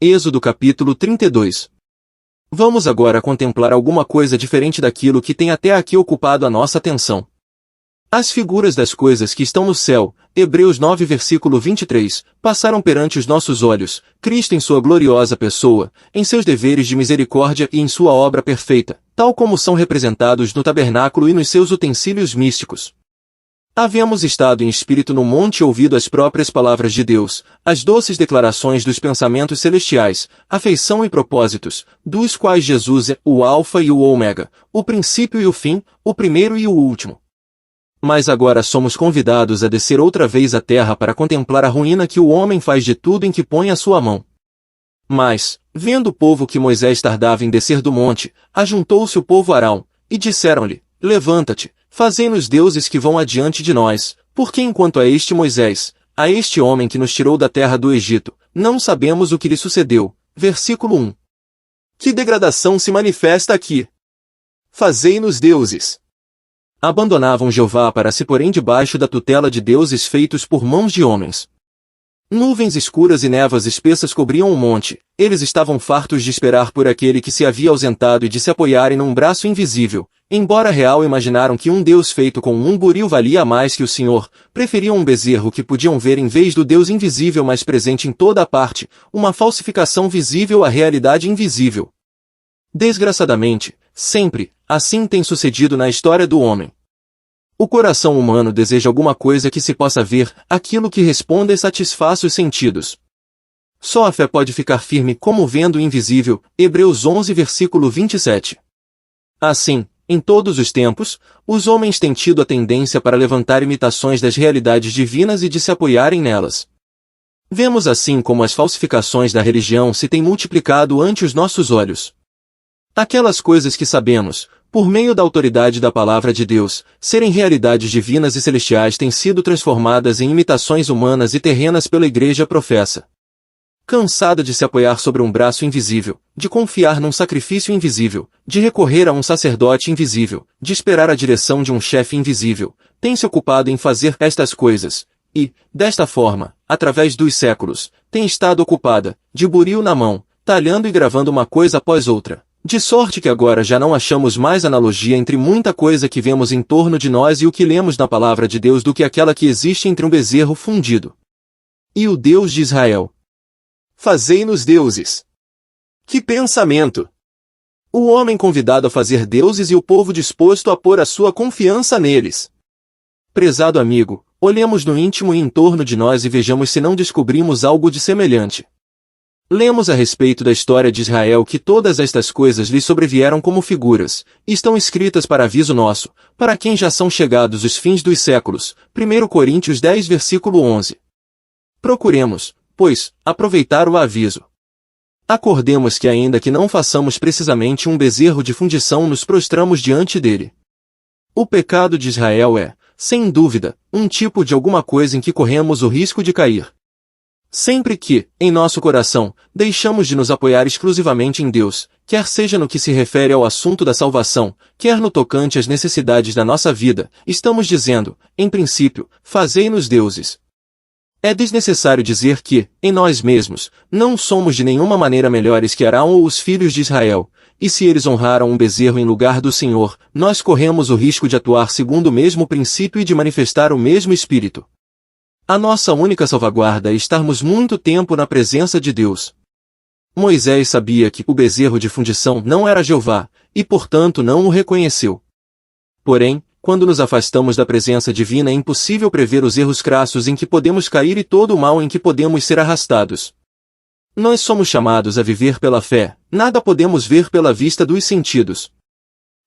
Êxodo capítulo 32. Vamos agora contemplar alguma coisa diferente daquilo que tem até aqui ocupado a nossa atenção. As figuras das coisas que estão no céu, Hebreus 9 versículo 23, passaram perante os nossos olhos, Cristo em sua gloriosa pessoa, em seus deveres de misericórdia e em sua obra perfeita, tal como são representados no tabernáculo e nos seus utensílios místicos. Havemos estado em espírito no monte e ouvido as próprias palavras de Deus, as doces declarações dos pensamentos celestiais, afeição e propósitos, dos quais Jesus é o Alfa e o Ômega, o princípio e o fim, o primeiro e o último. Mas agora somos convidados a descer outra vez à terra para contemplar a ruína que o homem faz de tudo em que põe a sua mão. Mas, vendo o povo que Moisés tardava em descer do monte, ajuntou-se o povo Arão, e disseram-lhe, levanta-te, fazei-nos deuses que vão adiante de nós, porque enquanto a este Moisés, a este homem que nos tirou da terra do Egito, não sabemos o que lhe sucedeu. Versículo 1. Que degradação se manifesta aqui! Fazei-nos deuses! Abandonavam Jeová para se porem debaixo da tutela de deuses feitos por mãos de homens. Nuvens escuras e névoas espessas cobriam o monte, eles estavam fartos de esperar por aquele que se havia ausentado e de se apoiarem num braço invisível. Embora real imaginaram que um Deus feito com um buril valia mais que o Senhor, preferiam um bezerro que podiam ver em vez do Deus invisível mas presente em toda a parte, uma falsificação visível à realidade invisível. Desgraçadamente, sempre, assim tem sucedido na história do homem. O coração humano deseja alguma coisa que se possa ver, aquilo que responda e satisfaça os sentidos. Só a fé pode ficar firme como vendo o invisível, Hebreus 11 versículo 27. Assim, em todos os tempos, os homens têm tido a tendência para levantar imitações das realidades divinas e de se apoiarem nelas. Vemos assim como as falsificações da religião se têm multiplicado ante os nossos olhos. Aquelas coisas que sabemos, por meio da autoridade da palavra de Deus, serem realidades divinas e celestiais têm sido transformadas em imitações humanas e terrenas pela igreja professa. Cansada de se apoiar sobre um braço invisível, de confiar num sacrifício invisível, de recorrer a um sacerdote invisível, de esperar a direção de um chefe invisível, tem se ocupado em fazer estas coisas, e, desta forma, através dos séculos, tem estado ocupada, de buril na mão, talhando e gravando uma coisa após outra. De sorte que agora já não achamos mais analogia entre muita coisa que vemos em torno de nós e o que lemos na palavra de Deus do que aquela que existe entre um bezerro fundido e o Deus de Israel. Fazei-nos deuses! Que pensamento! O homem convidado a fazer deuses e o povo disposto a pôr a sua confiança neles. Prezado amigo, olhemos no íntimo e em torno de nós e vejamos se não descobrimos algo de semelhante. Lemos a respeito da história de Israel que todas estas coisas lhe sobrevieram como figuras, e estão escritas para aviso nosso, para quem já são chegados os fins dos séculos. 1 Coríntios 10 versículo 11. Procuremos, pois, aproveitar o aviso. Acordemos que ainda que não façamos precisamente um bezerro de fundição nos prostramos diante dele. O pecado de Israel é, sem dúvida, um tipo de alguma coisa em que corremos o risco de cair. Sempre que, em nosso coração, deixamos de nos apoiar exclusivamente em Deus, quer seja no que se refere ao assunto da salvação, quer no tocante às necessidades da nossa vida, estamos dizendo, em princípio, fazei-nos deuses. É desnecessário dizer que, em nós mesmos, não somos de nenhuma maneira melhores que Arão ou os filhos de Israel, e se eles honraram um bezerro em lugar do Senhor, nós corremos o risco de atuar segundo o mesmo princípio e de manifestar o mesmo espírito. A nossa única salvaguarda é estarmos muito tempo na presença de Deus. Moisés sabia que o bezerro de fundição não era Jeová, e portanto não o reconheceu. Porém, quando nos afastamos da presença divina é impossível prever os erros crassos em que podemos cair e todo o mal em que podemos ser arrastados. Nós somos chamados a viver pela fé, nada podemos ver pela vista dos sentidos.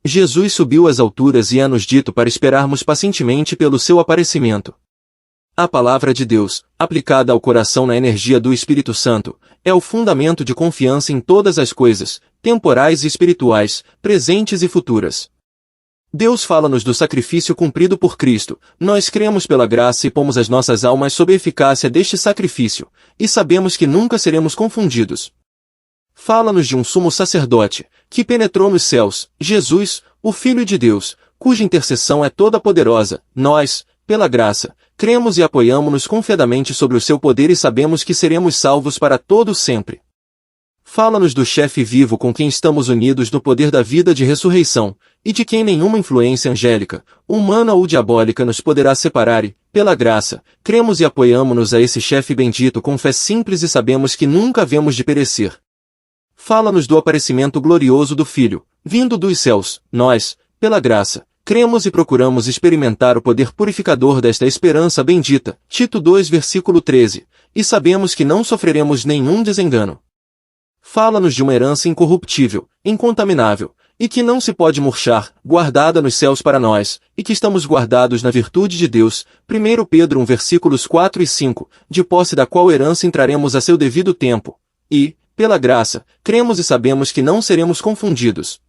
Jesus subiu às alturas e é-nos dito para esperarmos pacientemente pelo seu aparecimento. A palavra de Deus, aplicada ao coração na energia do Espírito Santo, é o fundamento de confiança em todas as coisas, temporais e espirituais, presentes e futuras. Deus fala-nos do sacrifício cumprido por Cristo, nós cremos pela graça e pomos as nossas almas sob a eficácia deste sacrifício, e sabemos que nunca seremos confundidos. Fala-nos de um sumo sacerdote, que penetrou nos céus, Jesus, o Filho de Deus, cuja intercessão é toda poderosa, nós, pela graça, cremos e apoiamo-nos confiadamente sobre o seu poder e sabemos que seremos salvos para todo sempre. Fala-nos do chefe vivo com quem estamos unidos no poder da vida de ressurreição, e de quem nenhuma influência angélica, humana ou diabólica nos poderá separar e, pela graça, cremos e apoiamo-nos a esse chefe bendito com fé simples e sabemos que nunca havemos de perecer. Fala-nos do aparecimento glorioso do Filho, vindo dos céus. Nós, pela graça, cremos e procuramos experimentar o poder purificador desta esperança bendita. Tito 2 versículo 13, e sabemos que não sofreremos nenhum desengano. Fala-nos de uma herança incorruptível, incontaminável, e que não se pode murchar, guardada nos céus para nós, e que estamos guardados na virtude de Deus. 1 Pedro 1 versículos 4 e 5, de posse da qual herança entraremos a seu devido tempo. E, pela graça, cremos e sabemos que não seremos confundidos.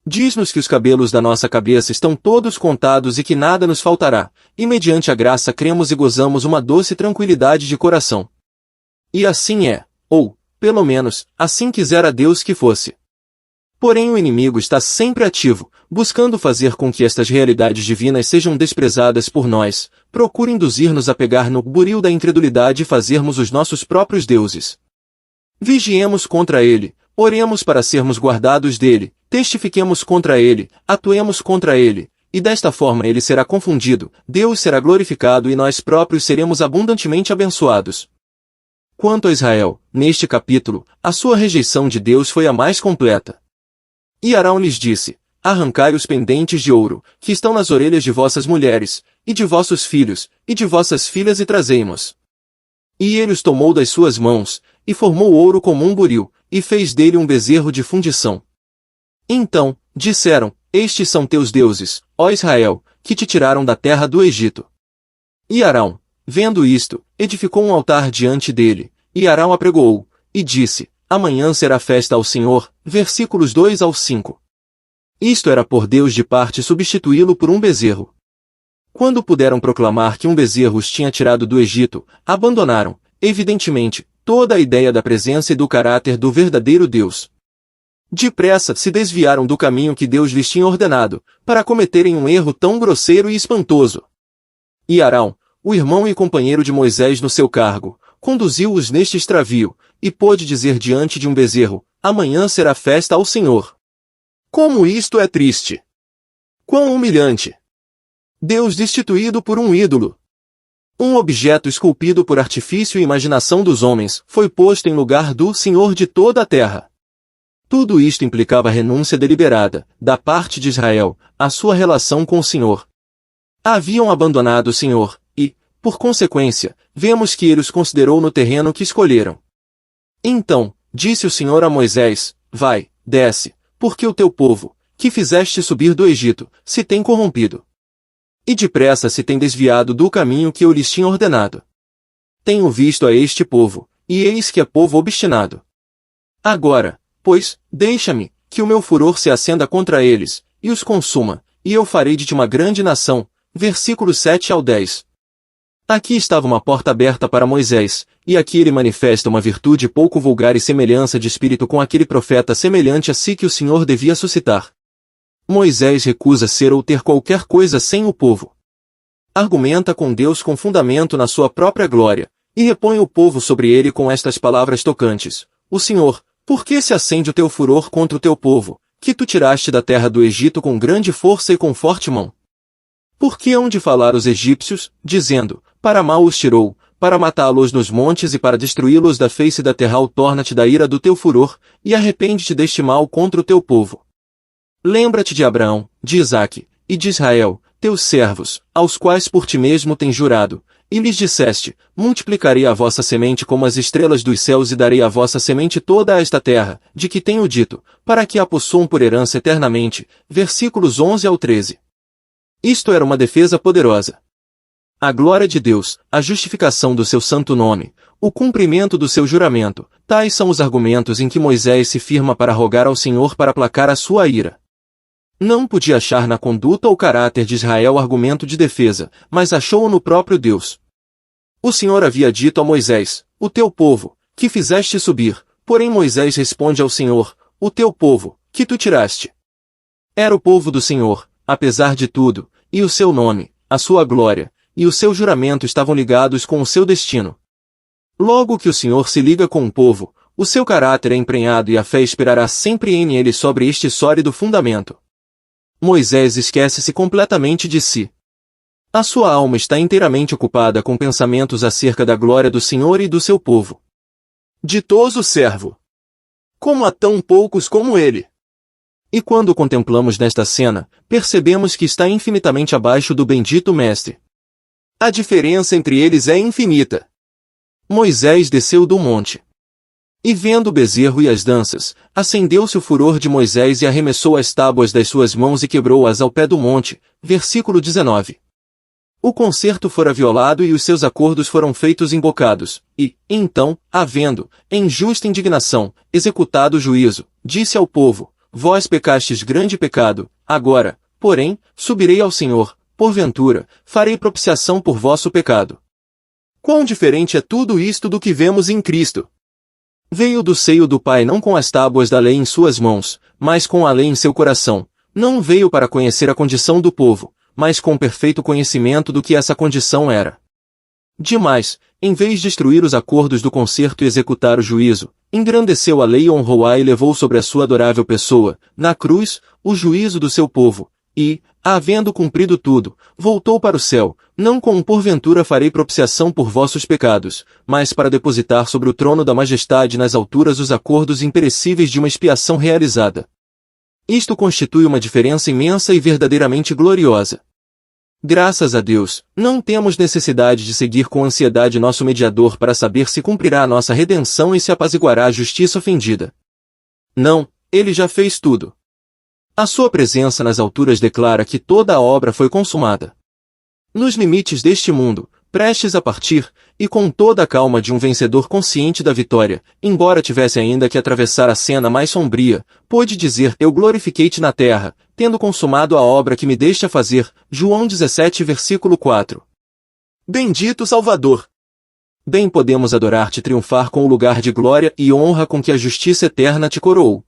Diz-nos que os cabelos da nossa cabeça estão todos contados e que nada nos faltará, e mediante a graça cremos e gozamos uma doce tranquilidade de coração. E assim é, ou, pelo menos, assim quisera Deus que fosse. Porém o inimigo está sempre ativo, buscando fazer com que estas realidades divinas sejam desprezadas por nós, procura induzir-nos a pegar no buril da incredulidade e fazermos os nossos próprios deuses. Vigiemos contra ele, oremos para sermos guardados dele, testifiquemos contra ele, atuemos contra ele, e desta forma ele será confundido, Deus será glorificado e nós próprios seremos abundantemente abençoados. Quanto a Israel, neste capítulo, a sua rejeição de Deus foi a mais completa. E Arão lhes disse: arrancai os pendentes de ouro, que estão nas orelhas de vossas mulheres, e de vossos filhos, e de vossas filhas e trazei-mos. E ele os tomou das suas mãos, e formou ouro como um buril, e fez dele um bezerro de fundição. Então, disseram: estes são teus deuses, ó Israel, que te tiraram da terra do Egito. E Arão, vendo isto, edificou um altar diante dele, e Arão apregoou, e disse: amanhã será festa ao Senhor. Versículos 2 ao 5. Isto era por Deus de parte substituí-lo por um bezerro. Quando puderam proclamar que um bezerro os tinha tirado do Egito, abandonaram, evidentemente, toda a ideia da presença e do caráter do verdadeiro Deus. Depressa se desviaram do caminho que Deus lhes tinha ordenado, para cometerem um erro tão grosseiro e espantoso. E Arão, o irmão e companheiro de Moisés no seu cargo, conduziu-os neste extravio, e pôde dizer diante de um bezerro: amanhã será festa ao Senhor. Como isto é triste! Quão humilhante! Deus destituído por um ídolo. Um objeto esculpido por artifício e imaginação dos homens, foi posto em lugar do Senhor de toda a terra. Tudo isto implicava renúncia deliberada, da parte de Israel, à sua relação com o Senhor. Haviam abandonado o Senhor, e, por consequência, vemos que ele os considerou no terreno que escolheram. Então, disse o Senhor a Moisés: vai, desce, porque o teu povo, que fizeste subir do Egito, se tem corrompido. E depressa se tem desviado do caminho que eu lhes tinha ordenado. Tenho visto a este povo, e eis que é povo obstinado. Agora, pois, deixa-me, que o meu furor se acenda contra eles, e os consuma, e eu farei de ti uma grande nação. Versículos 7 ao 10. Aqui estava uma porta aberta para Moisés, e aqui ele manifesta uma virtude pouco vulgar e semelhança de espírito com aquele profeta semelhante a si que o Senhor devia suscitar. Moisés recusa ser ou ter qualquer coisa sem o povo. Argumenta com Deus com fundamento na sua própria glória, e repõe o povo sobre ele com estas palavras tocantes: o Senhor, por que se acende o teu furor contra o teu povo, que tu tiraste da terra do Egito com grande força e com forte mão? Por que hão de falar os egípcios, dizendo: para mal os tirou, para matá-los nos montes e para destruí-los da face da terra? Torna-te da ira do teu furor, e arrepende-te deste mal contra o teu povo. Lembra-te de Abraão, de Isaque, e de Israel, teus servos, aos quais por ti mesmo tens jurado, e lhes disseste: multiplicarei a vossa semente como as estrelas dos céus e darei à vossa semente toda esta terra, de que tenho dito, para que a possuam por herança eternamente. Versículos 11 ao 13. Isto era uma defesa poderosa. A glória de Deus, a justificação do seu santo nome, o cumprimento do seu juramento, tais são os argumentos em que Moisés se firma para rogar ao Senhor para aplacar a sua ira. Não podia achar na conduta ou caráter de Israel argumento de defesa, mas achou-o no próprio Deus. O Senhor havia dito a Moisés: o teu povo, que fizeste subir, porém Moisés responde ao Senhor: o teu povo, que tu tiraste. Era o povo do Senhor, apesar de tudo, e o seu nome, a sua glória, e o seu juramento estavam ligados com o seu destino. Logo que o Senhor se liga com um povo, O seu caráter é emprenhado e a fé esperará sempre em ele sobre este sólido fundamento. Moisés esquece-se completamente de si. A sua alma está inteiramente ocupada com pensamentos acerca da glória do Senhor e do seu povo. Ditoso servo! Como há tão poucos como ele! E quando o contemplamos nesta cena, percebemos que está infinitamente abaixo do bendito Mestre. A diferença entre eles é infinita. Moisés desceu do monte. E vendo o bezerro e as danças, acendeu-se o furor de Moisés e arremessou as tábuas das suas mãos e quebrou-as ao pé do monte. Versículo 19. O concerto fora violado e os seus acordos foram feitos em bocados, e, então, havendo, em justa indignação, executado o juízo, disse ao povo: Vós pecastes grande pecado, agora, porém, subirei ao Senhor, porventura, farei propiciação por vosso pecado. Quão diferente é tudo isto do que vemos em Cristo! Veio do seio do Pai não com as tábuas da lei em suas mãos, mas com a lei em seu coração. Não veio para conhecer a condição do povo, mas com perfeito conhecimento do que essa condição era. Demais, em vez de destruir os acordos do concerto e executar o juízo, engrandeceu a lei e honrou-a e levou sobre a sua adorável pessoa, na cruz, o juízo do seu povo, e, havendo cumprido tudo, voltou para o céu, não com porventura farei propiciação por vossos pecados, mas para depositar sobre o trono da majestade nas alturas os acordos imperecíveis de uma expiação realizada. Isto constitui uma diferença imensa e verdadeiramente gloriosa. Graças a Deus, não temos necessidade de seguir com ansiedade nosso mediador para saber se cumprirá a nossa redenção e se apaziguará a justiça ofendida. Não, ele já fez tudo. A sua presença nas alturas declara que toda a obra foi consumada. Nos limites deste mundo, prestes a partir, e com toda a calma de um vencedor consciente da vitória, embora tivesse ainda que atravessar a cena mais sombria, pôde dizer: Eu glorifiquei-te na terra, tendo consumado a obra que me deste a fazer. João 17, versículo 4. Bendito Salvador! Bem podemos adorar-te e triunfar com o lugar de glória e honra com que a justiça eterna te coroou.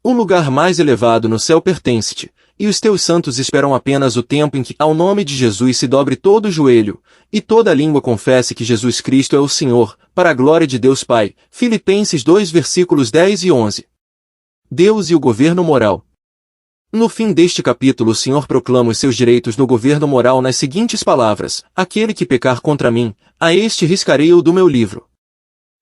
O lugar mais elevado no céu pertence-te, e os teus santos esperam apenas o tempo em que, ao nome de Jesus, se dobre todo o joelho, e toda língua confesse que Jesus Cristo é o Senhor, para a glória de Deus Pai. Filipenses 2 versículos 10 e 11. Deus e o governo moral. No fim deste capítulo o Senhor proclama os seus direitos no governo moral nas seguintes palavras: Aquele que pecar contra mim, a este riscarei-o do meu livro.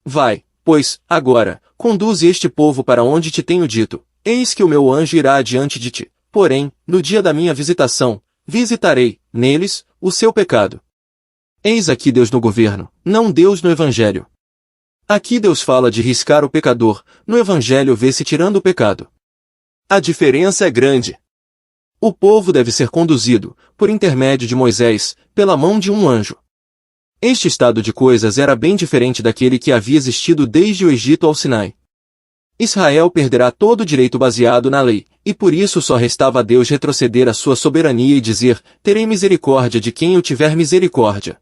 Vai, pois, agora, conduze este povo para onde te tenho dito. Eis que o meu anjo irá adiante de ti, porém, no dia da minha visitação, visitarei, neles, o seu pecado. Eis aqui Deus no governo, não Deus no Evangelho. Aqui Deus fala de riscar o pecador, no Evangelho vê-se tirando o pecado. A diferença é grande. O povo deve ser conduzido, por intermédio de Moisés, pela mão de um anjo. Este estado de coisas era bem diferente daquele que havia existido desde o Egito ao Sinai. Israel perderá todo o direito baseado na lei, e por isso só restava a Deus retroceder à sua soberania e dizer: Terei misericórdia de quem eu tiver misericórdia.